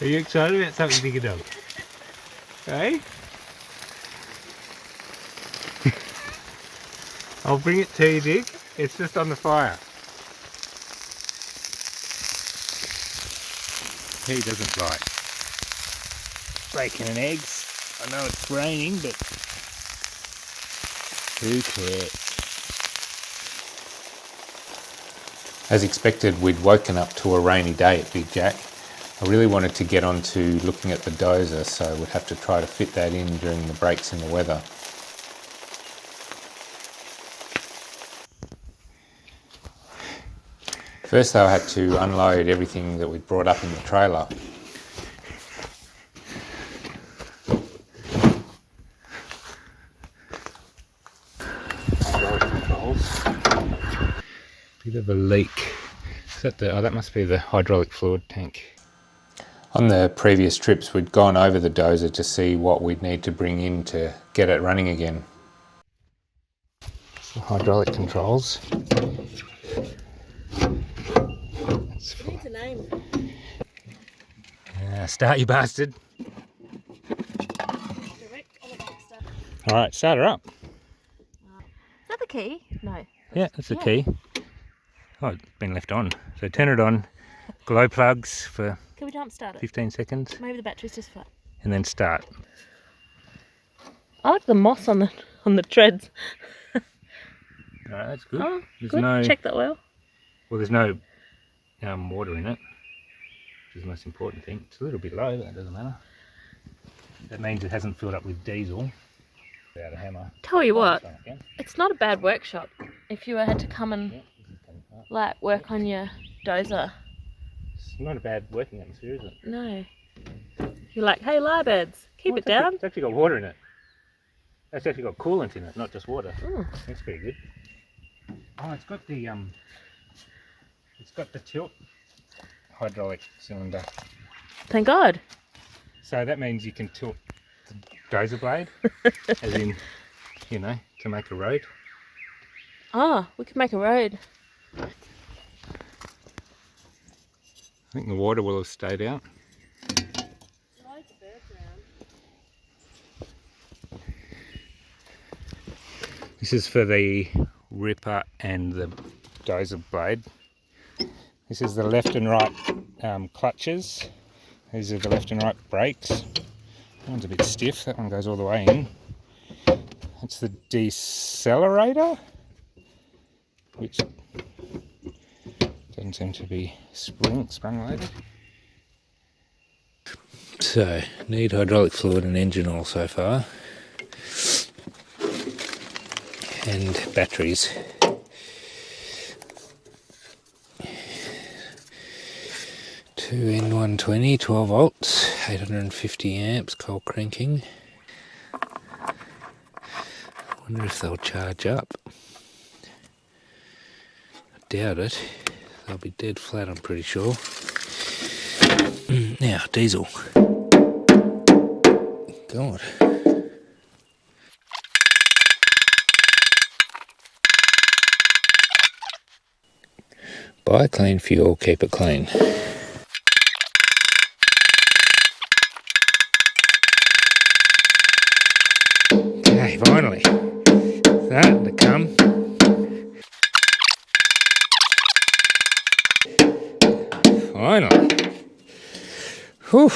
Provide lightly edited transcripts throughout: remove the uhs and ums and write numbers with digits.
Are you excited about something, Digger Dog? Hey? I'll bring it to you, Dig. It's just on the fire. He doesn't like bacon and eggs. I know it's raining, but who cares? As expected, we'd woken up to a rainy day at Big Jack. I really wanted to get on to looking at the Dozer, so we'd have to try to fit that in during the breaks in the weather. First though, I had to unload everything that we'd brought up in the trailer. Bit of a leak. Is that the, oh, that must be the hydraulic fluid tank. On the previous trips, we'd gone over the Dozer to see what we'd need to bring in to get it running again. The hydraulic controls. It needs a name. Start, you bastard. Alright, start her up. Is that the key? No. Yeah, that's the key. Oh, it's been left on. So turn it on, glow plugs for Can we jump start it? 15 seconds. Maybe the battery's just flat. And then start. I like the moss on the treads. Alright, that's good. Oh, there's good. no, Check the oil. well, there's no water in it, which is the most important thing. It's a little bit low, but that doesn't matter. That means it hasn't filled up with diesel. Without a hammer. Tell you what, it's not a bad workshop if you had to come and like work on your Dozer. It's not a bad working atmosphere, is it? No. You're like, hey, lyrebirds, keep it down. It's actually got water in it. It's actually got coolant in it, not just water. Mm. That's pretty good. Oh, it's got the tilt hydraulic cylinder. Thank God. So that means you can tilt the Dozer blade, as in, you know, to make a road. Ah, we could make a road. I think the water will have stayed out. Loads of birds around. This is for the ripper and the Dozer blade. This is the left and right clutches. These are the left and right brakes. That one's a bit stiff, that one goes all the way in. That's the decelerator, which doesn't seem to be sprung loaded. So, need hydraulic fluid and engine oil so far. And batteries. Two N120, 12 volts, 850 amps, cold cranking. Wonder if they'll charge up. I doubt it. They'll be dead flat, I'm pretty sure. Now, diesel. God. Buy clean fuel, keep it clean. Okay, finally. Starting to come. Finally. Whew.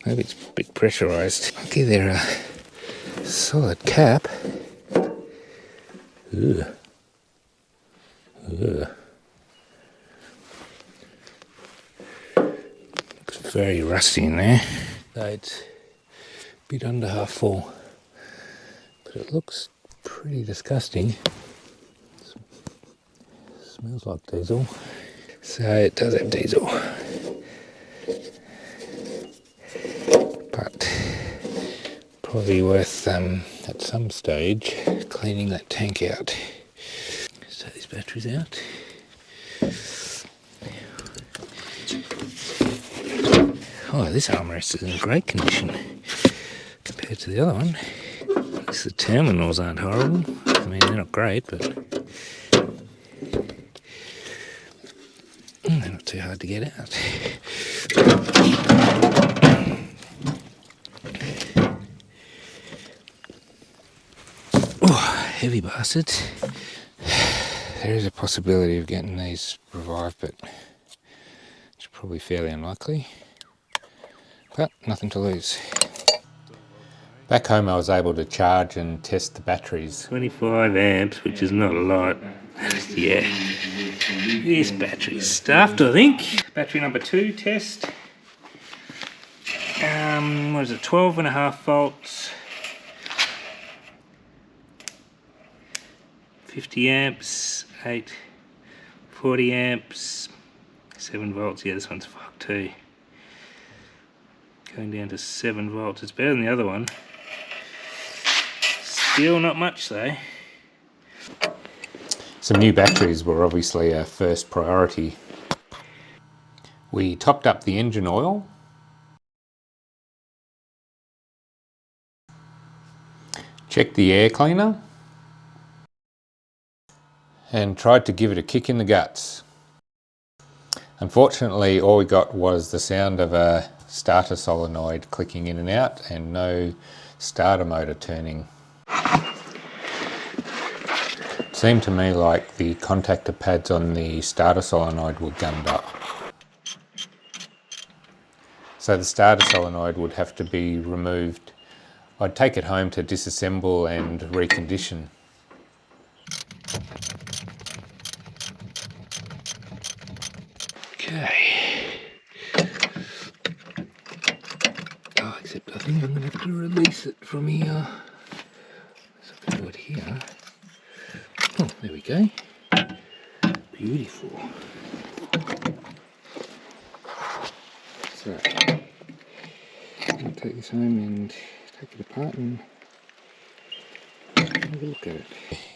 Maybe it's a bit pressurised. I'll give there a solid cap. Ugh. Ugh. Looks very rusty in there. So it's a bit under half full, but it looks pretty disgusting. Smells like diesel. So it does have diesel, but probably worth at some stage cleaning that tank out. So these batteries out. Oh, this armrest is in great condition compared to the other one. At least the terminals aren't horrible. I mean, they're not great, but they're not too hard to get out. Oh, heavy bastards. There is a possibility of getting these revived, but it's probably fairly unlikely. But nothing to lose. Back home I was able to charge and test the batteries. 25 amps, which is not a lot. Yeah. This battery's stuffed, I think. Battery number 2 test. What is it, 12.5 volts. 50 amps, 40 amps, 7 volts. Yeah, this one's fucked too. Going down to 7 volts. It's better than the other one. Still not much though. Some new batteries were obviously our first priority. We topped up the engine oil. Checked the air cleaner. And tried to give it a kick in the guts. Unfortunately, all we got was the sound of a starter solenoid clicking in and out and no starter motor turning. It seemed to me like the contactor pads on the starter solenoid were gummed up. So the starter solenoid would have to be removed. I'd take it home to disassemble and recondition. Okay. Oh, except I think I'm going to have to release it from here. So I can do it here. Oh, there we go. Beautiful. So, I'm going to take this home and take it apart and have a look at it.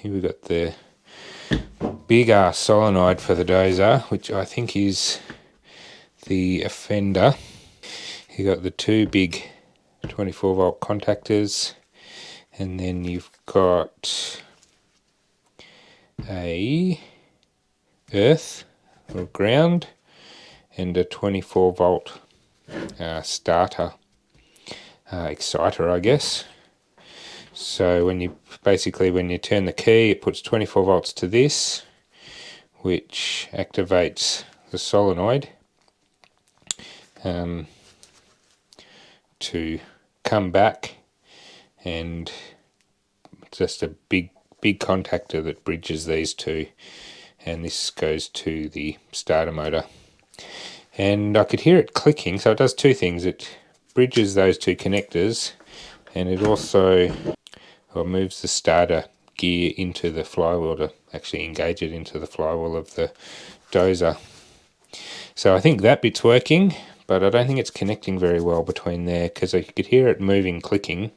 Here we've got the big ass solenoid for the Dozer, which I think is the offender. You got the 2 big 24 volt contactors, and then you've got a earth or ground and a 24 volt starter exciter, I guess. So when you turn the key, it puts 24 volts to this, which activates the solenoid to come back, and just a big contactor that bridges these two, and this goes to the starter motor. And I could hear it clicking, so it does 2 things. It bridges those 2 connectors, and it also moves the starter gear into the flywheel to actually engage it into the flywheel of the Dozer. So I think that bit's working, but I don't think it's connecting very well between there, because I could hear it moving, clicking,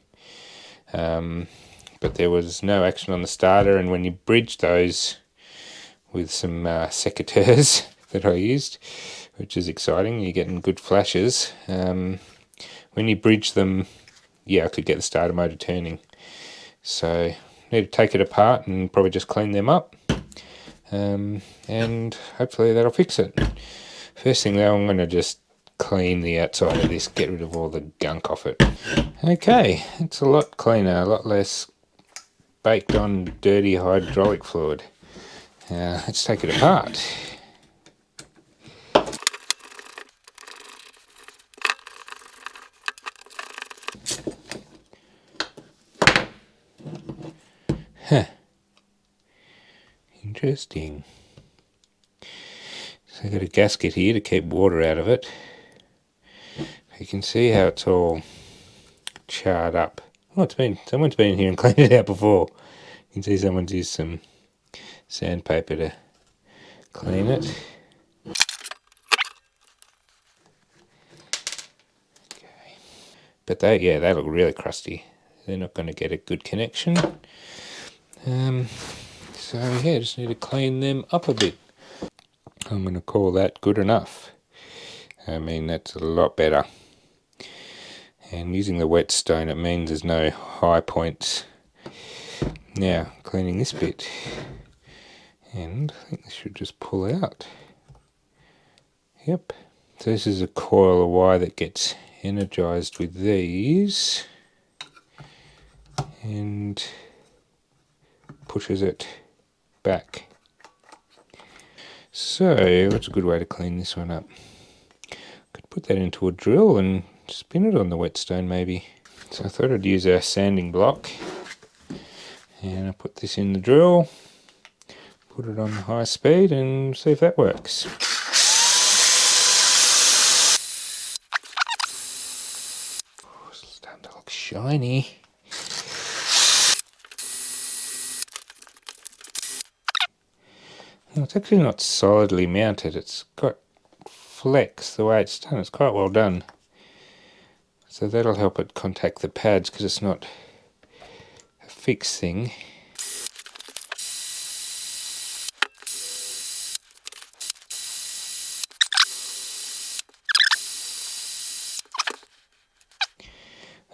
but there was no action on the starter. And when you bridge those with some secateurs that I used, which is exciting, you're getting good flashes. When you bridge them, yeah, I could get the starter motor turning. So I need to take it apart and probably just clean them up, and hopefully that'll fix it. First thing though, I'm going to just clean the outside of this, get rid of all the gunk off it. Okay, it's a lot cleaner, a lot less baked on dirty hydraulic fluid. Let's take it apart. Huh. Interesting. So I've got a gasket here to keep water out of it. You can see how it's all charred up. Oh, someone's been in here and cleaned it out before. You can see someone's used some sandpaper to clean it. Okay. But they look really crusty. They're not going to get a good connection. So yeah, just need to clean them up a bit. I'm going to call that good enough. I mean, that's a lot better. And using the whetstone, it means there's no high points. Now, cleaning this bit. And I think this should just pull out. Yep. So this is a coil of wire that gets energized with these and pushes it back. So what's a good way to clean this one up? Could put that into a drill and spin it on the whetstone maybe. So I thought I'd use our sanding block, and I put this in the drill, put it on high speed and see if that works. Oh, it's starting to look shiny. Well, it's actually not solidly mounted, it's got flex the way it's done. It's quite well done. So that'll help it contact the pads because it's not a fixed thing.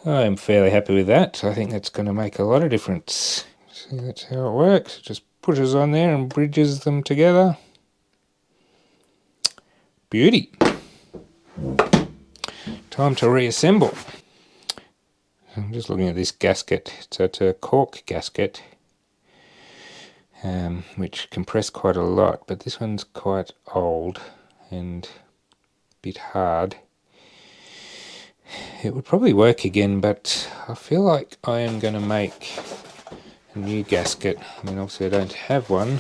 I'm fairly happy with that. I think that's going to make a lot of difference. See, that's how it works. It just pushes on there and bridges them together. Beauty. Time to reassemble. I'm just looking at this gasket. So it's a cork gasket, which compressed quite a lot, but this one's quite old and a bit hard. It would probably work again, but I feel like I am going to make a new gasket. I mean, obviously I don't have one,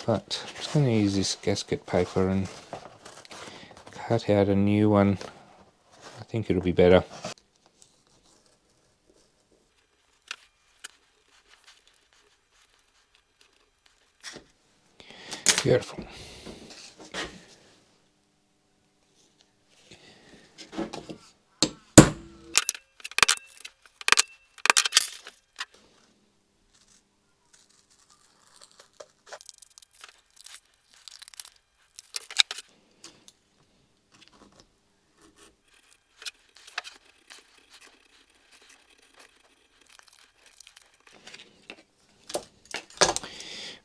but I'm just going to use this gasket paper and cut out a new one. I think it'll be better. Beautiful.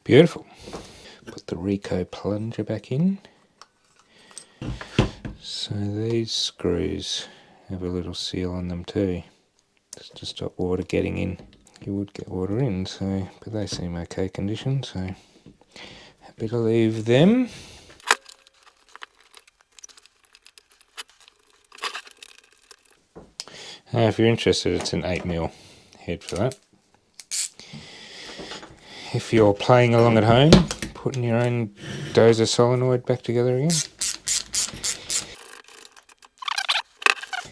Beautiful. Put the Rico plunger back in. So these screws have a little seal on them too, just to stop water getting in. You would get water in, so but they seem okay condition, so happy to leave them. If you're interested, it's an 8mm head for that. If you're playing along at home, putting your own Dozer solenoid back together again,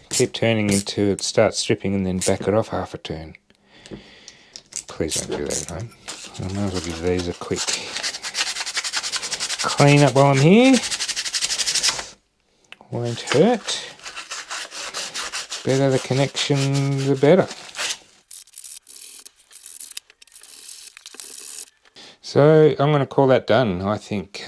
keep turning until it starts stripping and then back it off half a turn. Please don't do that at home. I might as well give these a quick clean up while I'm here. Won't hurt. Better the connection, the better. So I'm going to call that done. I think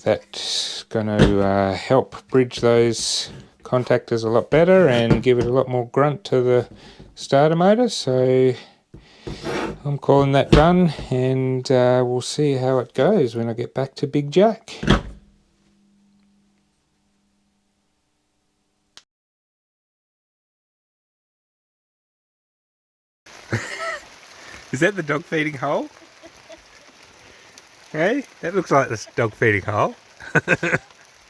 that's going to help bridge those contactors a lot better and give it a lot more grunt to the starter motor. So I'm calling that done, and we'll see how it goes when I get back to Big Jack. Is that the dog feeding hole? Hey, that looks like the dog feeding hole.